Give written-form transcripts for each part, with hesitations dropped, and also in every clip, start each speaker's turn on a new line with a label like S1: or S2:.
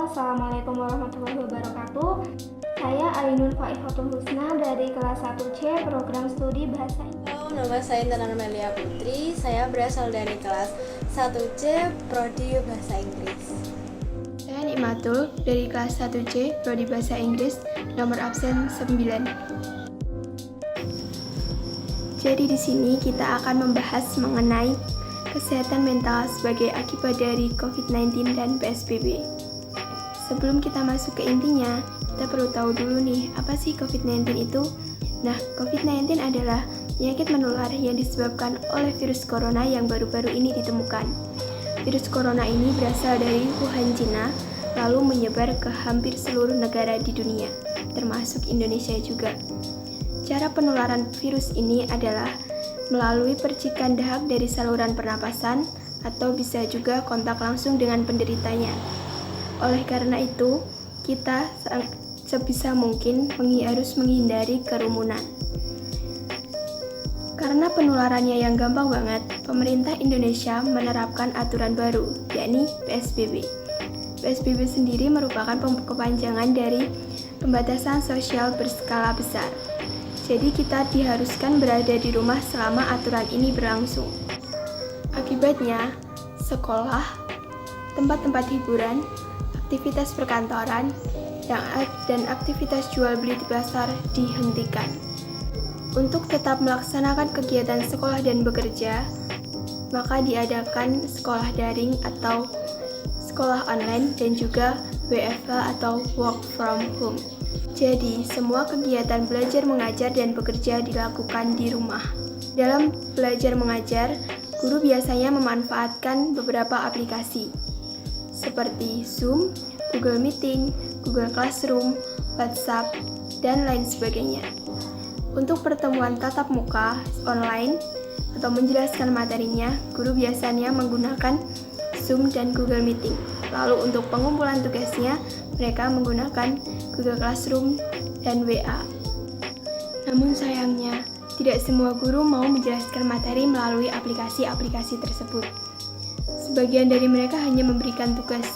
S1: Assalamualaikum warahmatullahi wabarakatuh. Saya Ainun Faihatul Husna dari kelas 1C program studi Bahasa Inggris.
S2: Halo, nama saya Intan Amelia Putri. Saya berasal dari kelas 1C Prodi Bahasa Inggris.
S3: Saya Nikmatul dari kelas 1C Prodi Bahasa Inggris, nomor absen 9. Jadi di sini kita akan membahas mengenai kesehatan mental sebagai akibat dari COVID-19 dan PSBB. Sebelum kita masuk ke intinya, kita perlu tahu dulu nih, apa sih COVID-19 itu? Nah, COVID-19 adalah penyakit menular yang disebabkan oleh virus corona yang baru-baru ini ditemukan. Virus corona ini berasal dari Wuhan, Cina, lalu menyebar ke hampir seluruh negara di dunia, termasuk Indonesia juga. Cara penularan virus ini adalah melalui percikan dahak dari saluran pernapasan atau bisa juga kontak langsung dengan penderitanya. Oleh karena itu, kita sebisa mungkin harus menghindari kerumunan. Karena penularannya yang gampang banget, pemerintah Indonesia menerapkan aturan baru, yakni PSBB. PSBB sendiri merupakan kepanjangan dari pembatasan sosial berskala besar. Jadi kita diharuskan berada di rumah selama aturan ini berlangsung. Akibatnya, sekolah, tempat-tempat hiburan, aktivitas perkantoran, dan aktivitas jual beli di pasar dihentikan. Untuk tetap melaksanakan kegiatan sekolah dan bekerja, maka diadakan sekolah daring atau sekolah online dan juga WFH atau work from home. Jadi, semua kegiatan belajar mengajar dan bekerja dilakukan di rumah. Dalam belajar mengajar, guru biasanya memanfaatkan beberapa aplikasi seperti Zoom, Google Meeting, Google Classroom, WhatsApp, dan lain sebagainya. Untuk pertemuan tatap muka online atau menjelaskan materinya, guru biasanya menggunakan Zoom dan Google Meeting. Lalu untuk pengumpulan tugasnya, mereka menggunakan Google Classroom dan WA. Namun sayangnya, tidak semua guru mau menjelaskan materi melalui aplikasi-aplikasi tersebut. Sebagian dari mereka hanya memberikan tugas,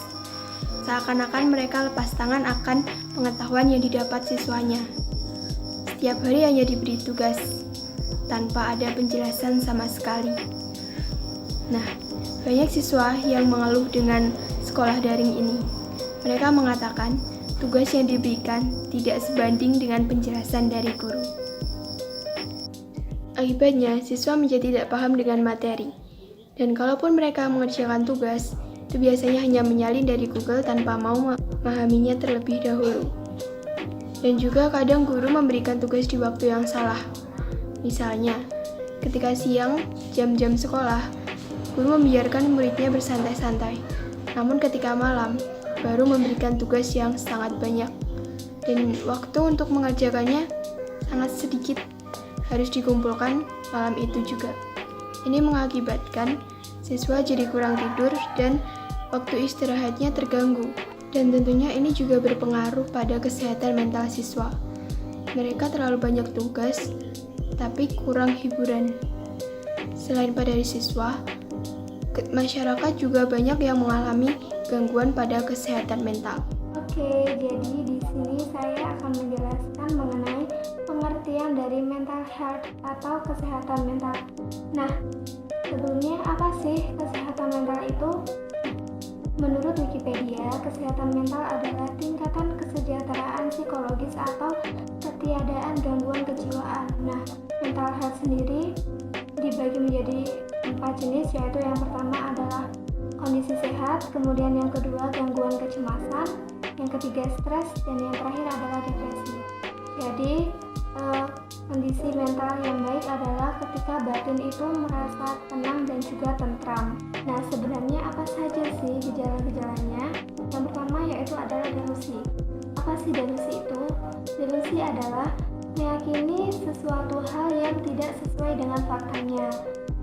S3: seakan-akan mereka lepas tangan akan pengetahuan yang didapat siswanya. Setiap hari hanya diberi tugas, tanpa ada penjelasan sama sekali. Nah, banyak siswa yang mengeluh dengan sekolah daring ini. Mereka mengatakan, tugas yang diberikan tidak sebanding dengan penjelasan dari guru. Akibatnya, siswa menjadi tidak paham dengan materi. Dan kalaupun mereka mengerjakan tugas, itu biasanya hanya menyalin dari Google tanpa mau memahaminya terlebih dahulu. Dan juga kadang guru memberikan tugas di waktu yang salah. Misalnya, ketika siang, jam-jam sekolah, guru membiarkan muridnya bersantai-santai. Namun ketika malam, baru memberikan tugas yang sangat banyak. Dan waktu untuk mengerjakannya sangat sedikit, harus dikumpulkan malam itu juga. Ini mengakibatkan siswa jadi kurang tidur dan waktu istirahatnya terganggu. Dan tentunya ini juga berpengaruh pada kesehatan mental siswa. Mereka terlalu banyak tugas, tapi kurang hiburan. Selain pada siswa, masyarakat juga banyak yang mengalami gangguan pada kesehatan mental.
S1: Oke, jadi di sini saya akan menjelaskan mengenai pengertian dari mental health atau kesehatan mental. Nah, sebelumnya apa sih kesehatan mental itu? Menurut Wikipedia, kesehatan mental adalah tingkatan kesejahteraan psikologis atau ketiadaan gangguan kejiwaan. Nah, mental health sendiri dibagi menjadi 4 jenis, yaitu yang pertama adalah kondisi sehat, kemudian yang kedua gangguan kecemasan, yang ketiga stres, dan yang terakhir adalah depresi. Jadi, kondisi mental yang baik adalah ketika batin itu merasa tenang dan juga tentram. Nah, sebenarnya apa saja sih gejala-gejalanya? Yang pertama yaitu adalah delusi. Apa sih delusi itu? Delusi adalah meyakini sesuatu hal yang tidak sesuai dengan faktanya.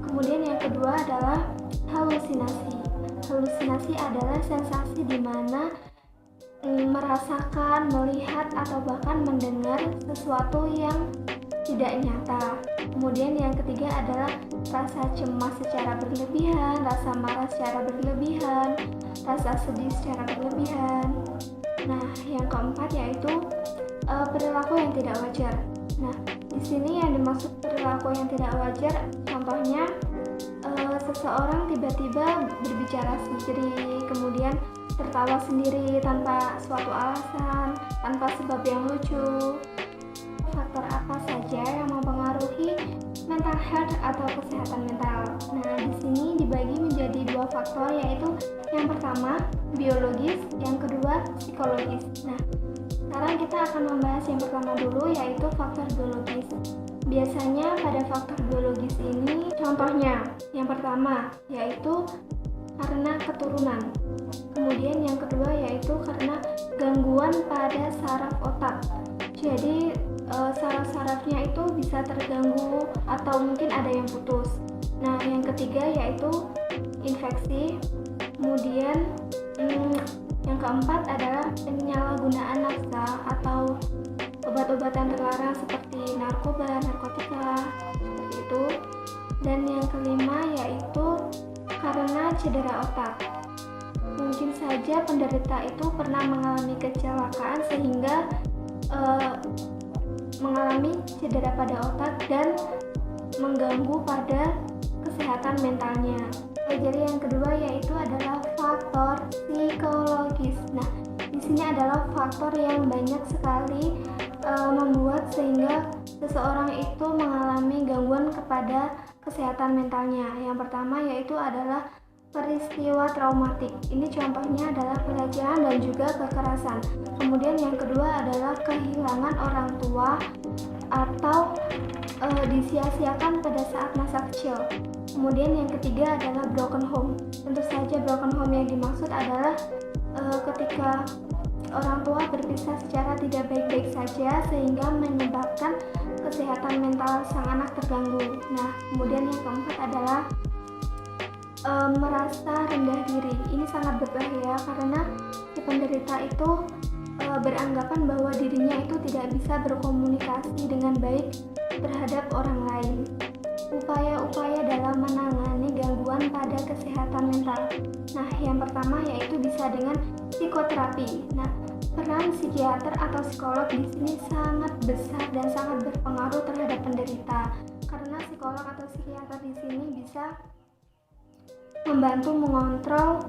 S1: Kemudian yang kedua adalah halusinasi. Halusinasi adalah sensasi di mana merasakan, melihat, atau bahkan mendengar sesuatu yang tidak nyata. Kemudian yang ketiga adalah rasa cemas secara berlebihan, rasa marah secara berlebihan, rasa sedih secara berlebihan. Nah, yang keempat yaitu perilaku yang tidak wajar. Nah, di sini yang dimaksud perilaku yang tidak wajar, contohnya seseorang tiba-tiba berbicara sendiri, kemudian tertawa sendiri tanpa suatu alasan, tanpa sebab yang lucu. Faktor apa saja yang mempengaruhi mental health atau kesehatan mental? Nah, di sini dibagi menjadi dua faktor, yaitu yang pertama biologis, yang kedua psikologis. Nah, sekarang kita akan membahas yang pertama dulu, yaitu faktor biologis. Biasanya pada faktor biologis ini, contohnya yang pertama yaitu karena keturunan. Kemudian yang kedua yaitu karena gangguan pada saraf otak. Jadi saraf-sarafnya itu bisa terganggu atau mungkin ada yang putus. Nah, yang ketiga yaitu infeksi. Kemudian yang keempat adalah penyalahgunaan nafsa atau obat-obatan terlarang seperti narkoba, narkotika, seperti itu. Dan yang kelima yaitu karena cedera otak. Mungkin saja penderita itu pernah mengalami kecelakaan sehingga mengalami cedera pada otak dan mengganggu pada kesehatan mentalnya. Jadi yang kedua yaitu adalah faktor psikologis. Nah, di sini adalah faktor yang banyak sekali membuat sehingga seseorang itu mengalami gangguan kepada kesehatan mentalnya. Yang pertama yaitu adalah peristiwa traumatik. Ini contohnya adalah pelecehan dan juga kekerasan. Kemudian yang kedua adalah kehilangan orang tua atau disia-siakan pada saat masa kecil. Kemudian yang ketiga adalah broken home. Tentu saja broken home yang dimaksud adalah ketika orang tua berpisah secara tidak baik-baik saja sehingga menyebabkan kesehatan mental sang anak terganggu. Nah, kemudian yang keempat adalah merasa rendah diri. Ini sangat berbahaya karena si penderita itu beranggapan bahwa dirinya itu tidak bisa berkomunikasi dengan baik terhadap orang lain. Upaya-upaya dalam menangani gangguan pada kesehatan mental. Nah, yang pertama yaitu bisa dengan psikoterapi. Nah, peran psikiater atau psikolog di sini sangat besar dan sangat berpengaruh terhadap penderita. Karena psikolog atau psikiater di sini bisa membantu mengontrol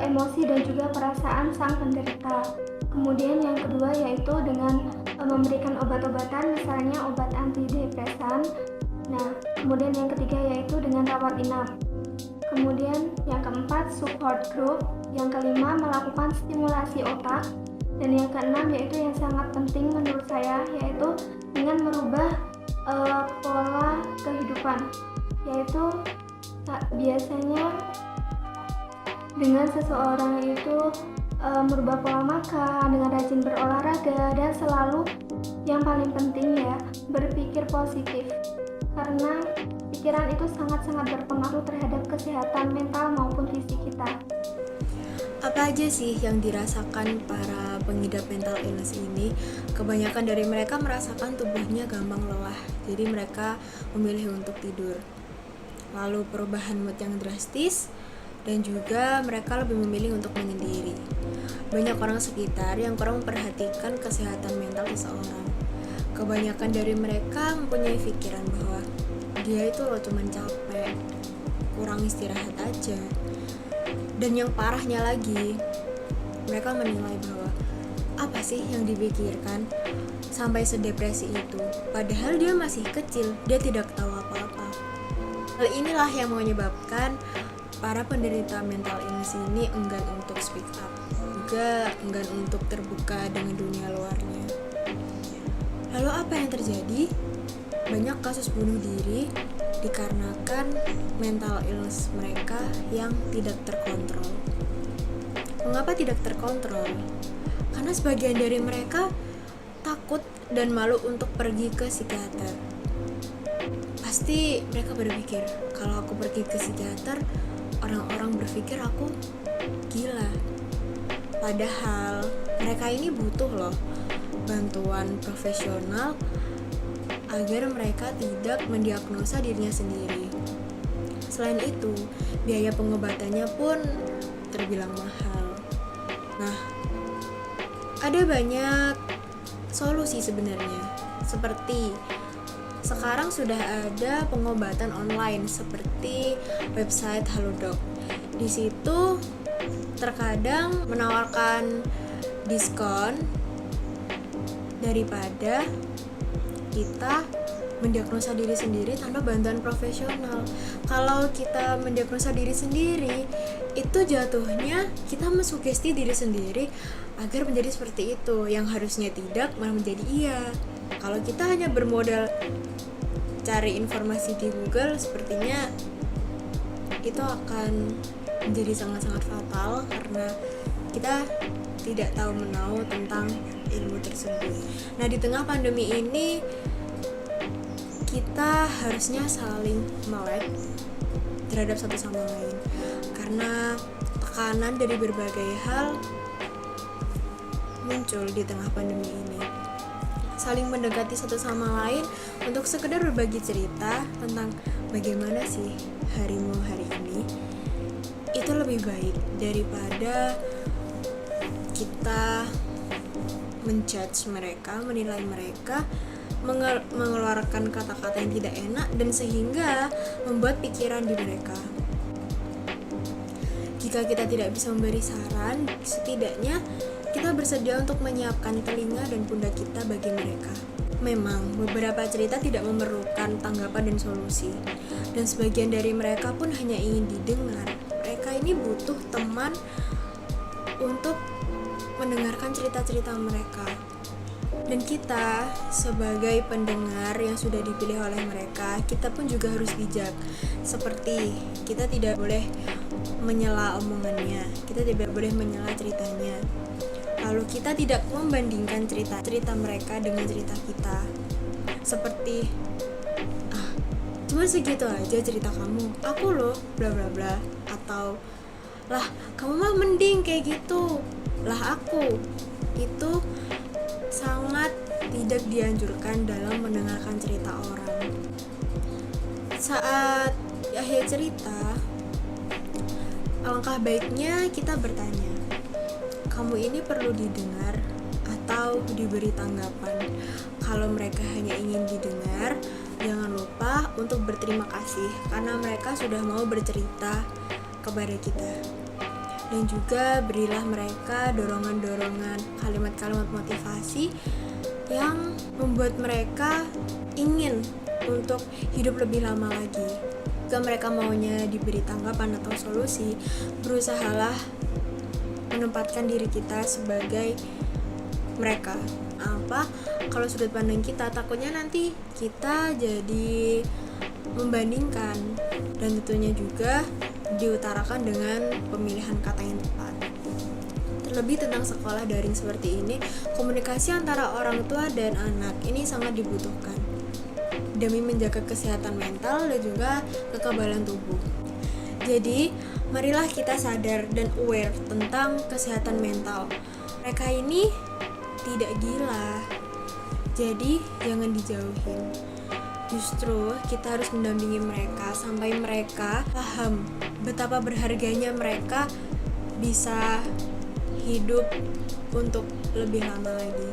S1: emosi dan juga perasaan sang penderita. Kemudian yang kedua yaitu dengan memberikan obat-obatan, misalnya obat antidepresan. Nah, kemudian yang ketiga yaitu dengan rawat inap. Kemudian yang keempat support group. Yang kelima melakukan stimulasi otak. Dan yang keenam yaitu yang sangat penting menurut saya yaitu dengan merubah pola kehidupan, yaitu biasanya dengan seseorang itu merubah pola makan, dengan rajin berolahraga, dan selalu yang paling penting ya berpikir positif, karena pikiran itu sangat-sangat berpengaruh terhadap kesehatan mental maupun fisik kita.
S2: Apa aja sih yang dirasakan para pengidap mental illness ini? Kebanyakan dari mereka merasakan tubuhnya gampang lelah, jadi mereka memilih untuk tidur. Lalu perubahan mood yang drastis, dan juga mereka lebih memilih untuk menyendiri. Banyak orang sekitar yang kurang memperhatikan kesehatan mental seseorang. Kebanyakan dari mereka mempunyai pikiran bahwa dia itu loh cuma capek, kurang istirahat aja. Dan yang parahnya lagi, mereka menilai bahwa apa sih yang dipikirkan sampai sedepresi itu, padahal dia masih kecil, dia tidak tahu apa-apa. Hal inilah yang menyebabkan para penderita mental illness ini enggan untuk speak up, juga enggan untuk terbuka dengan dunia luarnya. Lalu apa yang terjadi? Banyak kasus bunuh diri dikarenakan mental illness mereka yang tidak terkontrol. Mengapa tidak terkontrol? Karena sebagian dari mereka takut dan malu untuk pergi ke psikiater. Pasti mereka berpikir, kalau aku pergi ke psikiater, orang-orang berpikir aku gila. Padahal mereka ini butuh loh bantuan profesional agar mereka tidak mendiagnosa dirinya sendiri. Selain itu, biaya pengobatannya pun terbilang mahal. Nah, ada banyak solusi sebenarnya. Seperti sekarang sudah ada pengobatan online seperti website Halodoc. Di situ terkadang menawarkan diskon daripada kita mendiagnosa diri sendiri tanpa bantuan profesional. Kalau kita mendiagnosa diri sendiri, itu jatuhnya kita mensugesti diri sendiri agar menjadi seperti itu, yang harusnya tidak malah menjadi iya. Kalau kita hanya bermodal cari informasi di Google, sepertinya itu akan menjadi sangat-sangat fatal karena kita tidak tahu menahu tentang ilmu tersebut. Nah, di tengah pandemi ini kita harusnya saling melek terhadap satu sama lain karena tekanan dari berbagai hal muncul di tengah pandemi ini. Saling mendekati satu sama lain untuk sekedar berbagi cerita tentang bagaimana sih harimu hari ini, itu lebih baik daripada kita menjudge mereka, menilai mereka, mengeluarkan kata-kata yang tidak enak dan sehingga membuat pikiran di mereka. Jika kita tidak bisa memberi saran, setidaknya kita bersedia untuk menyiapkan telinga dan pundak kita bagi mereka. Memang, beberapa cerita tidak memerlukan tanggapan dan solusi, dan sebagian dari mereka pun hanya ingin didengar. Mereka ini butuh teman untuk mendengarkan cerita-cerita mereka. Dan kita sebagai pendengar yang sudah dipilih oleh mereka, kita pun juga harus bijak. Seperti kita tidak boleh menyela omongannya, kita tidak boleh menyela ceritanya. Lalu kita tidak membandingkan cerita mereka dengan cerita kita. Seperti cuma segitu aja cerita kamu, aku loh bla bla bla, atau lah kamu mah mending kayak gitu, lah aku. Itu sangat tidak dianjurkan dalam mendengarkan cerita orang. Saat di akhir cerita, alangkah baiknya kita bertanya, kamu ini perlu didengar atau diberi tanggapan? Kalau mereka hanya ingin didengar, jangan lupa untuk berterima kasih karena mereka sudah mau bercerita kepada kita. Dan juga berilah mereka dorongan-dorongan, kalimat-kalimat motivasi yang membuat mereka ingin untuk hidup lebih lama lagi. Jika mereka maunya diberi tanggapan atau solusi, berusahalah menempatkan diri kita sebagai mereka. Kalau sudut pandang kita, takutnya nanti kita jadi membandingkan, dan tentunya juga diutarakan dengan pemilihan kata yang tepat. Terlebih tentang sekolah daring seperti ini, komunikasi antara orang tua dan anak ini sangat dibutuhkan demi menjaga kesehatan mental dan juga kekebalan tubuh. Jadi, marilah kita sadar dan aware tentang kesehatan mental. Mereka ini tidak gila, jadi jangan dijauhin. Justru kita harus mendampingi mereka sampai mereka paham betapa berharganya mereka bisa hidup untuk lebih lama lagi.